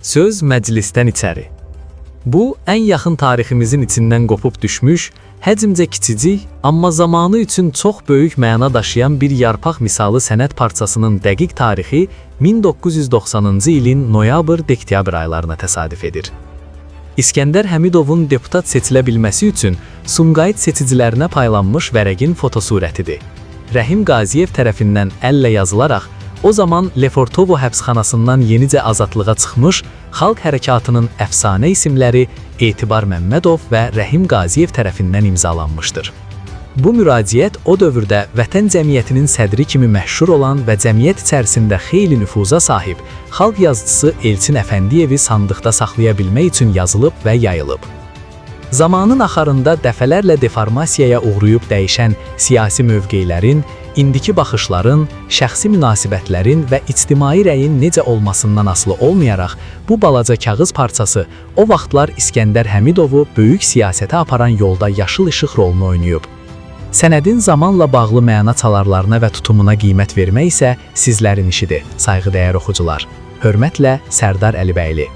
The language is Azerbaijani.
Söz məclisdən içəri. Bu, ən yaxın tariximizin içindən qopub düşmüş, həcmcə kiçicik, amma zamanı üçün çox böyük məna daşıyan bir yarpaq misalı sənət parçasının dəqiq tarixi 1990-cı ilin noyabr-dektyabr aylarına təsadüf edir. İskəndər Həmidovun deputat seçilə bilməsi üçün Sumqayıt seçicilərinə paylanmış vərəqin fotosurətidir. Rəhim Qaziyev tərəfindən əllə yazılaraq, o zaman Lefortovo həbsxanasından yenicə azadlığa çıxmış xalq hərəkatının əfsanə isimləri Etibar Məmmədov və Rəhim Qaziyev tərəfindən imzalanmışdır. Bu müraciət o dövrdə vətən cəmiyyətinin sədri kimi məşhur olan və cəmiyyət içərisində xeyli nüfuza sahib xalq yazıcısı Elçin Əfəndiyevi sandıqda saxlaya bilmək üçün yazılıb və yayılıb. Zamanın axarında dəfələrlə deformasiyaya uğrayıb dəyişən siyasi mövqeylərin, indiki baxışların, şəxsi münasibətlərin və ictimai rəyin necə olmasından asılı olmayaraq, bu balaca kağız parçası o vaxtlar İskəndər Həmidovu böyük siyasətə aparan yolda yaşıl işıq rolunu oynayıb. Sənədin zamanla bağlı məna çalarlarına və tutumuna qiymət vermək isə sizlərin işidir, sayğıdəyər oxucular. Hörmətlə, Sərdar Əlibəyli.